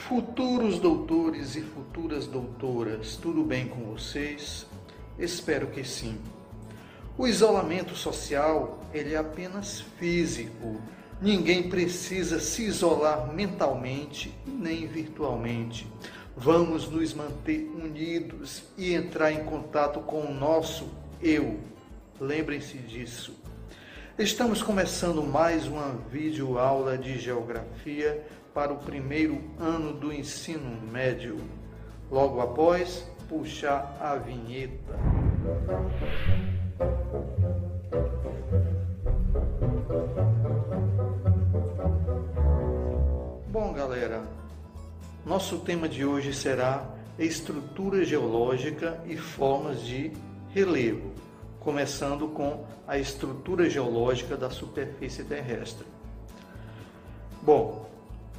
Futuros doutores e futuras doutoras, tudo bem com vocês? Espero que sim. O isolamento social, ele é apenas físico. Ninguém precisa se isolar mentalmente nem virtualmente. Vamos nos manter unidos e entrar em contato com o nosso eu. Lembrem-se disso. Estamos começando mais uma videoaula de geografia para o primeiro ano do ensino médio. Logo após, puxar a vinheta. Bom, galera, nosso tema de hoje será estrutura geológica e formas de relevo, começando com a estrutura geológica da superfície terrestre. Bom,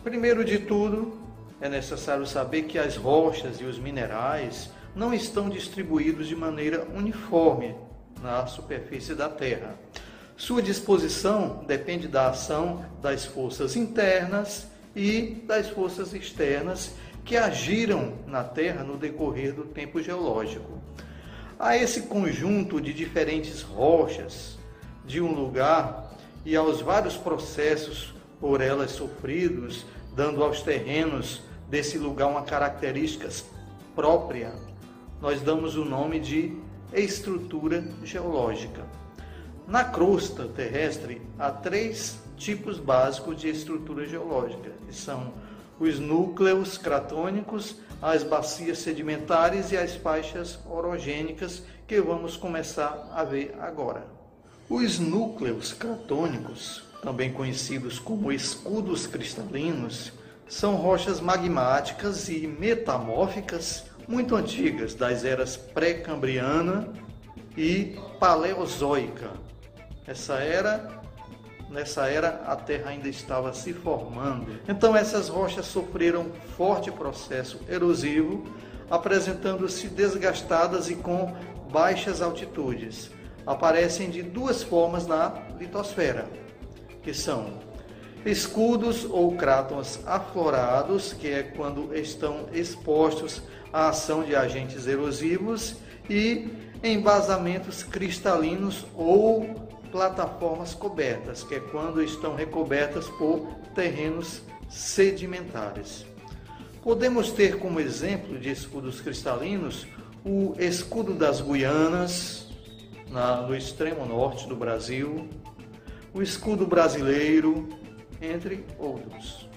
primeiro de tudo, é necessário saber que as rochas e os minerais não estão distribuídos de maneira uniforme na superfície da Terra. Sua disposição depende da ação das forças internas e das forças externas que agiram na Terra no decorrer do tempo geológico. A esse conjunto de diferentes rochas de um lugar e aos vários processos por elas sofridos, dando aos terrenos desse lugar uma característica própria, nós damos o nome de estrutura geológica. Na crosta terrestre, há três tipos básicos de estrutura geológica, que são os núcleos cratônicos, as bacias sedimentares e as faixas orogênicas, que vamos começar a ver agora. Os núcleos cratônicos, também conhecidos como escudos cristalinos, são rochas magmáticas e metamórficas muito antigas, das eras pré-cambriana e paleozoica. Nessa era, a Terra ainda estava se formando. Então, essas rochas sofreram forte processo erosivo, apresentando-se desgastadas e com baixas altitudes. Aparecem de duas formas na litosfera, que são escudos ou crátons aflorados, que é quando estão expostos à ação de agentes erosivos, e embasamentos cristalinos ou plataformas cobertas, que é quando estão recobertas por terrenos sedimentares. Podemos ter como exemplo de escudos cristalinos o escudo das Guianas, no extremo norte do Brasil, o escudo brasileiro, entre outros.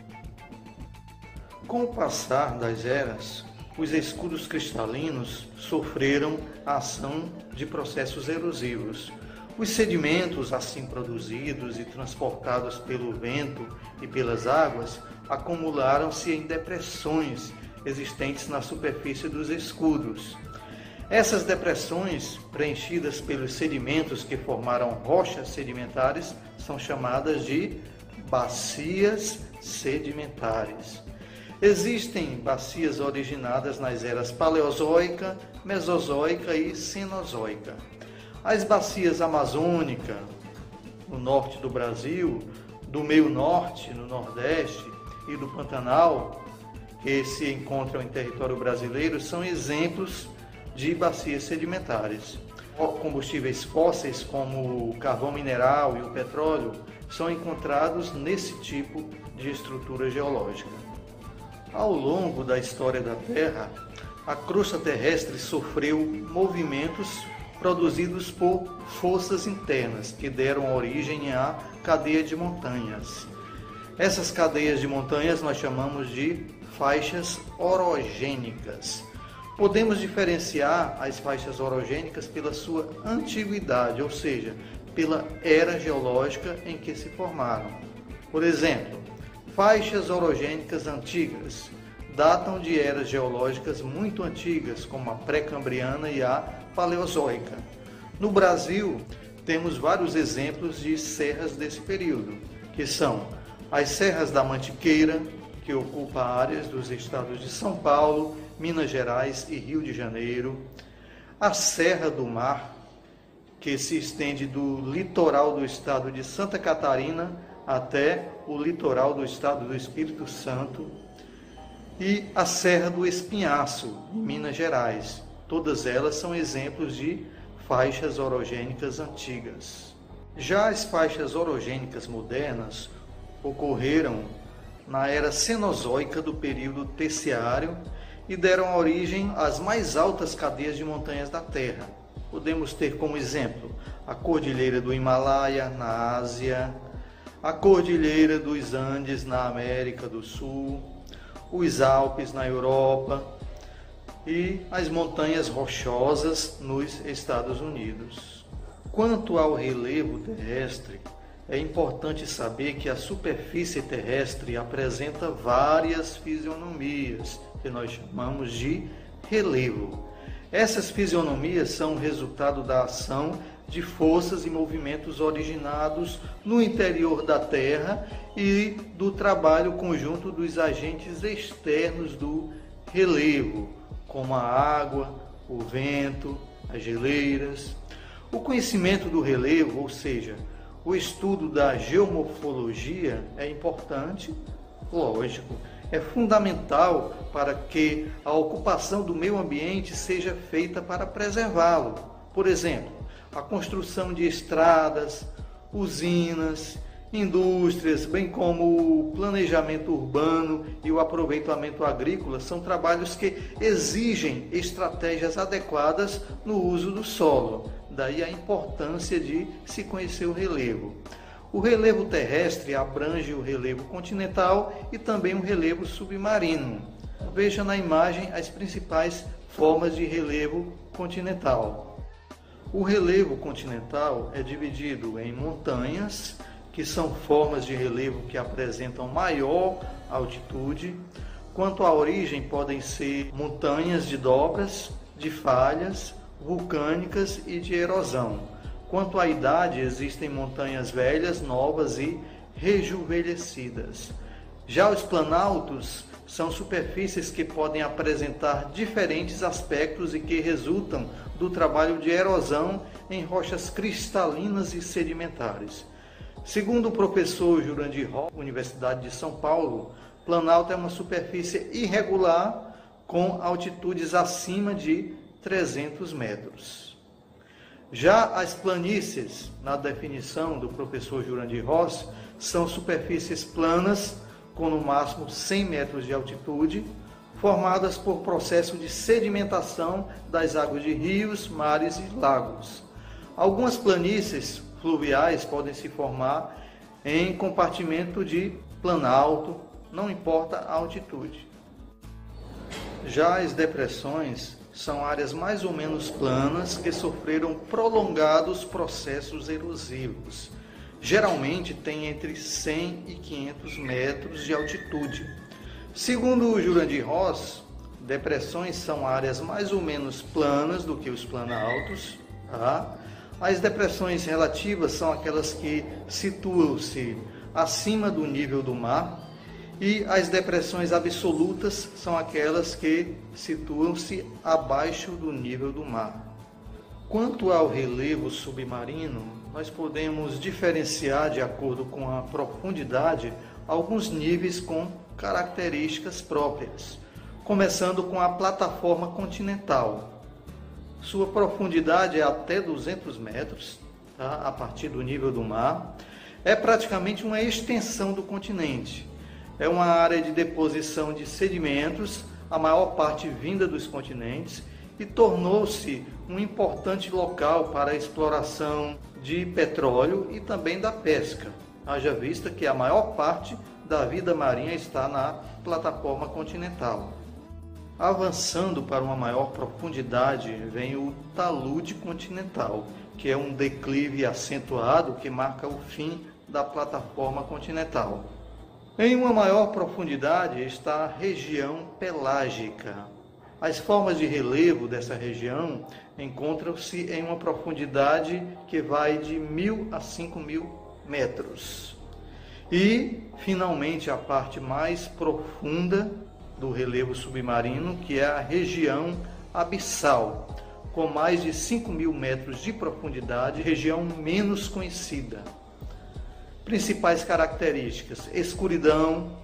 Com o passar das eras, os escudos cristalinos sofreram a ação de processos erosivos. Os sedimentos assim produzidos e transportados pelo vento e pelas águas acumularam-se em depressões existentes na superfície dos escudos. Essas depressões, preenchidas pelos sedimentos que formaram rochas sedimentares, são chamadas de bacias sedimentares. Existem bacias originadas nas eras paleozoica, mesozoica e cenozoica. As bacias amazônica, no norte do Brasil, do meio norte, no nordeste, e do Pantanal, que se encontram em território brasileiro, são exemplos de bacias sedimentares. Combustíveis fósseis, como o carvão mineral e o petróleo, são encontrados nesse tipo de estrutura geológica. Ao longo da história da Terra, a crosta terrestre sofreu movimentos produzidos por forças internas, que deram origem à cadeia de montanhas. Essas cadeias de montanhas nós chamamos de faixas orogênicas. Podemos diferenciar as faixas orogênicas pela sua antiguidade, ou seja, pela era geológica em que se formaram. Por exemplo, faixas orogênicas antigas datam de eras geológicas muito antigas, como a pré-cambriana e a paleozoica. No Brasil, temos vários exemplos de serras desse período, que são as serras da Mantiqueira, que ocupa áreas dos estados de São Paulo, Minas Gerais e Rio de Janeiro, a Serra do Mar, que se estende do litoral do estado de Santa Catarina até o litoral do estado do Espírito Santo, e a Serra do Espinhaço, em Minas Gerais. Todas elas são exemplos de faixas orogênicas antigas. Já as faixas orogênicas modernas ocorreram na era Cenozoica do período Terciário e deram origem às mais altas cadeias de montanhas da Terra. Podemos ter como exemplo a Cordilheira do Himalaia, na Ásia, a Cordilheira dos Andes, na América do Sul, os Alpes, na Europa, e as montanhas rochosas nos Estados Unidos. Quanto ao relevo terrestre, é importante saber que a superfície terrestre apresenta várias fisionomias, que nós chamamos de relevo. Essas fisionomias são resultado da ação de forças e movimentos originados no interior da Terra e do trabalho conjunto dos agentes externos do relevo, como a água, o vento, as geleiras. O conhecimento do relevo, ou seja, o estudo da geomorfologia, é importante, lógico, é fundamental para que a ocupação do meio ambiente seja feita para preservá-lo. Por exemplo, a construção de estradas, usinas, indústrias, bem como o planejamento urbano e o aproveitamento agrícola são trabalhos que exigem estratégias adequadas no uso do solo. Daí a importância de se conhecer o relevo. O relevo terrestre abrange o relevo continental e também o relevo submarino. Veja na imagem as principais formas de relevo continental. O relevo continental é dividido em montanhas, que são formas de relevo que apresentam maior altitude. Quanto à origem, podem ser montanhas de dobras, de falhas, vulcânicas e de erosão. Quanto à idade, existem montanhas velhas, novas e rejuvenescidas. Já os planaltos são superfícies que podem apresentar diferentes aspectos e que resultam do trabalho de erosão em rochas cristalinas e sedimentares. Segundo o professor Jurandir Ross, Universidade de São Paulo, planalto é uma superfície irregular com altitudes acima de 300 metros. Já as planícies, na definição do professor Jurandir Ross, são superfícies planas com no máximo 100 metros de altitude, formadas por processo de sedimentação das águas de rios, mares e lagos. Algumas planícies fluviais podem se formar em compartimento de planalto, não importa a altitude. Já as depressões são áreas mais ou menos planas que sofreram prolongados processos erosivos. Geralmente tem entre 100 e 500 metros de altitude. Segundo o Jurandir Ross, depressões são áreas mais ou menos planas do que os planaltos. Tá? As depressões relativas são aquelas que situam-se acima do nível do mar, e as depressões absolutas são aquelas que situam-se abaixo do nível do mar. Quanto ao relevo submarino, nós podemos diferenciar, de acordo com a profundidade, alguns níveis com características próprias, começando com a plataforma continental. Sua profundidade é até 200 metros, tá? A partir do nível do mar. É praticamente uma extensão do continente. É uma área de deposição de sedimentos, a maior parte vinda dos continentes, e tornou-se um importante local para a exploração de petróleo e também da pesca. Haja vista que a maior parte da vida marinha está na plataforma continental. Avançando para uma maior profundidade, vem o talude continental, que é um declive acentuado que marca o fim da plataforma continental. Em uma maior profundidade está a região pelágica. As formas de relevo dessa região encontram-se em uma profundidade que vai de 1.000 a 5.000 metros. E, finalmente, a parte mais profunda do relevo submarino, que é a região abissal, com mais de 5.000 metros de profundidade, região menos conhecida. Principais características: escuridão,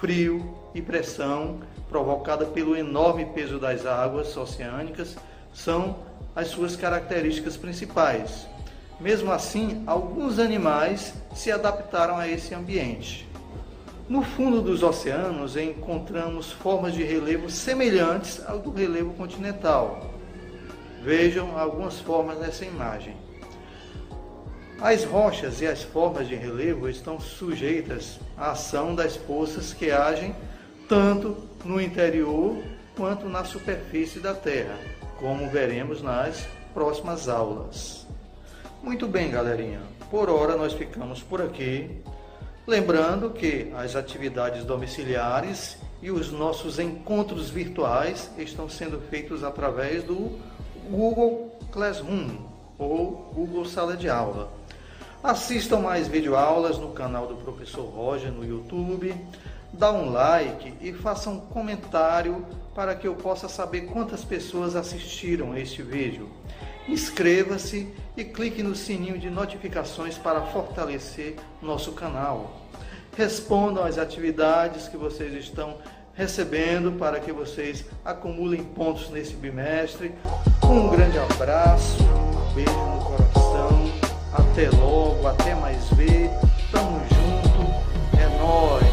frio e pressão provocada pelo enorme peso das águas oceânicas são as suas características principais. Mesmo assim, alguns animais se adaptaram a esse ambiente. No fundo dos oceanos encontramos formas de relevo semelhantes ao do relevo continental. Vejam algumas formas nessa imagem. As rochas e as formas de relevo estão sujeitas à ação das forças que agem tanto no interior quanto na superfície da Terra, como veremos nas próximas aulas. Muito bem, galerinha. Por hora nós ficamos por aqui. Lembrando que as atividades domiciliares e os nossos encontros virtuais estão sendo feitos através do Google Classroom ou Google Sala de Aula. Assistam mais videoaulas no canal do Professor Roger no YouTube, dá um like e faça um comentário para que eu possa saber quantas pessoas assistiram a este vídeo. Inscreva-se e clique no sininho de notificações para fortalecer nosso canal. Respondam às atividades que vocês estão recebendo para que vocês acumulem pontos nesse bimestre. Um grande abraço, um beijo no coração, até logo, até mais ver, tamo junto, é nóis!